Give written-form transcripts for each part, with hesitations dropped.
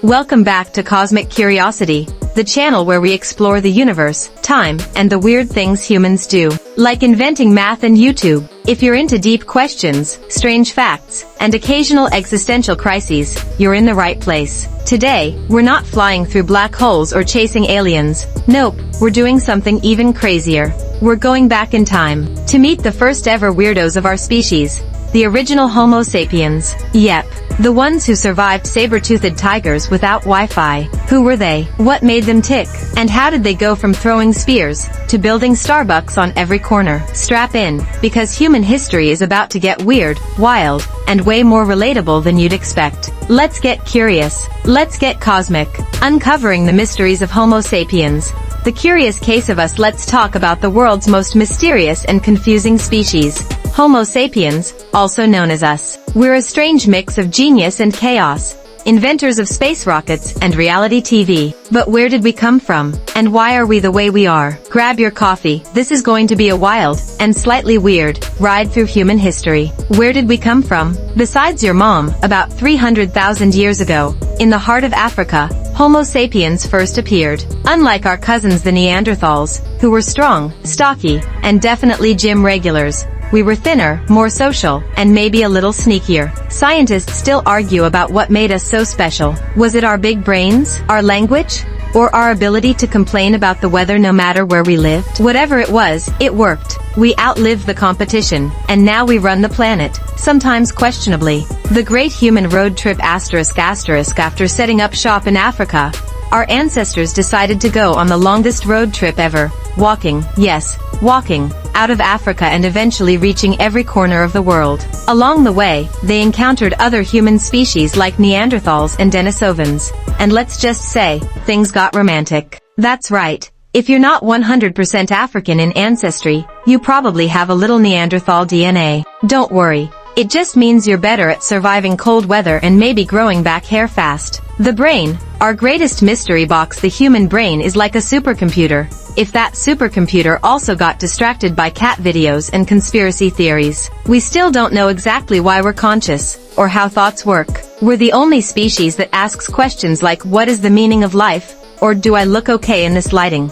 Welcome back to Cosmic Curiosity, the channel where we explore the universe, time, and the weird things humans do. Like inventing math and YouTube. If you're into deep questions, strange facts, and occasional existential crises, you're in the right place. Today, we're not flying through black holes or chasing aliens. Nope, we're doing something even crazier. We're going back in time to meet the first ever weirdos of our species. The original Homo Sapiens. Yep. The ones who survived saber-toothed tigers without Wi-Fi. Who were they? What made them tick? And how did they go from throwing spears to building Starbucks on every corner? Strap in, because human history is about to get weird, wild, and way more relatable than you'd expect. Let's get curious. Let's get cosmic. Uncovering the mysteries of Homo Sapiens. The curious case of us. Let's talk about the world's most mysterious and confusing species. Homo sapiens, also known as us. We're a strange mix of genius and chaos. Inventors of space rockets and reality TV. But where did we come from? And why are we the way we are? Grab your coffee. This is going to be a wild, and slightly weird, ride through human history. Where did we come from? Besides your mom, about 300,000 years ago, in the heart of Africa, Homo sapiens first appeared. Unlike our cousins the Neanderthals, who were strong, stocky, and definitely gym regulars, we were thinner, more social, and maybe a little sneakier. Scientists still argue about what made us so special. Was it our big brains, our language, or our ability to complain about the weather no matter where we lived? Whatever it was, it worked. We outlived the competition, and now we run the planet, sometimes questionably. The Great Human Road Trip ***. After setting up shop in Africa, our ancestors decided to go on the longest road trip ever, walking, yes, walking, out of Africa and eventually reaching every corner of the world. Along the way, they encountered other human species like Neanderthals and Denisovans. And let's just say, things got romantic. That's right. If you're not 100% African in ancestry, you probably have a little Neanderthal DNA. Don't worry. It just means you're better at surviving cold weather and maybe growing back hair fast. The brain, our greatest mystery box. The human brain is like a supercomputer. If that supercomputer also got distracted by cat videos and conspiracy theories, we still don't know exactly why we're conscious, or how thoughts work. We're the only species that asks questions like, what is the meaning of life? Or do I look okay in this lighting?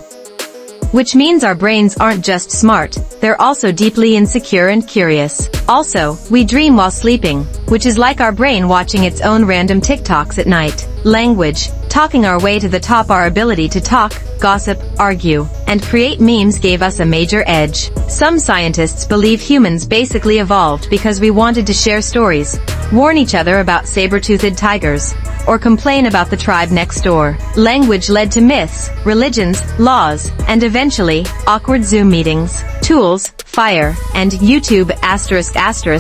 Which means our brains aren't just smart, they're also deeply insecure and curious. Also, we dream while sleeping, which is like our brain watching its own random TikToks at night. Language, talking our way to the top. Our ability to talk, gossip, argue, and create memes gave us a major edge. Some scientists believe humans basically evolved because we wanted to share stories, warn each other about saber-toothed tigers, or complain about the tribe next door. Language led to myths, religions, laws, and eventually, awkward Zoom meetings, tools, fire, and YouTube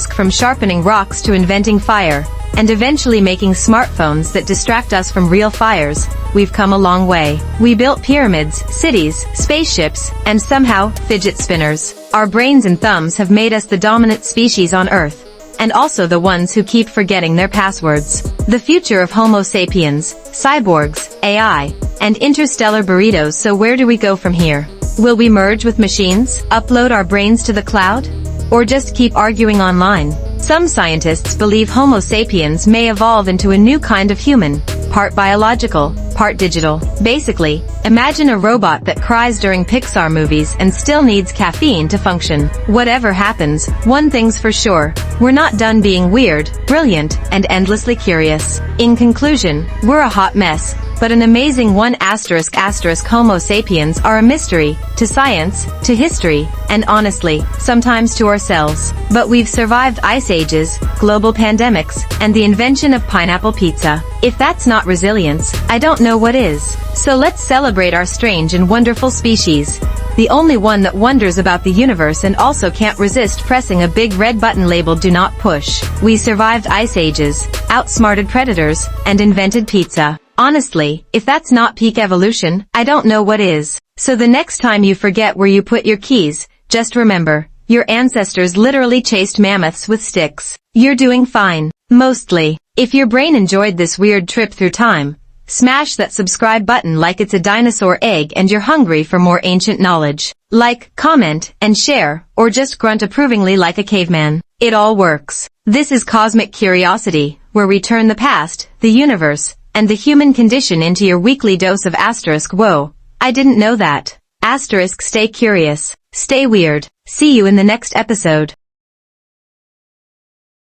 ***. From sharpening rocks to inventing fire, and eventually making smartphones that distract us from real fires, we've come a long way. We built pyramids, cities, spaceships, and somehow, fidget spinners. Our brains and thumbs have made us the dominant species on Earth, and also the ones who keep forgetting their passwords. The future of Homo sapiens, cyborgs, AI, and interstellar burritos. So where do we go from here? Will we merge with machines, upload our brains to the cloud, or just keep arguing online? Some scientists believe Homo sapiens may evolve into a new kind of human, part biological, part digital. Basically, imagine a robot that cries during Pixar movies and still needs caffeine to function. Whatever happens, one thing's for sure, we're not done being weird, brilliant, and endlessly curious. In conclusion, we're a hot mess, but an amazing one. ***. Homo sapiens are a mystery, to science, to history, and honestly, sometimes to ourselves. But we've survived ice ages, global pandemics, and the invention of pineapple pizza. If that's not resilience, I don't know what is. So let's celebrate our strange and wonderful species. The only one that wonders about the universe and also can't resist pressing a big red button labeled "Do Not Push." We survived ice ages, outsmarted predators, and invented pizza. Honestly, if that's not peak evolution, I don't know what is. So the next time you forget where you put your keys, just remember, your ancestors literally chased mammoths with sticks. You're doing fine. Mostly. If your brain enjoyed this weird trip through time, smash that subscribe button like it's a dinosaur egg and you're hungry for more ancient knowledge. Like, comment, and share, or just grunt approvingly like a caveman. It all works. This is Cosmic Curiosity, where we turn the past, the universe, and the human condition into your weekly dose of asterisk whoa, I didn't know that. Asterisk stay curious, stay weird. See you in the next episode.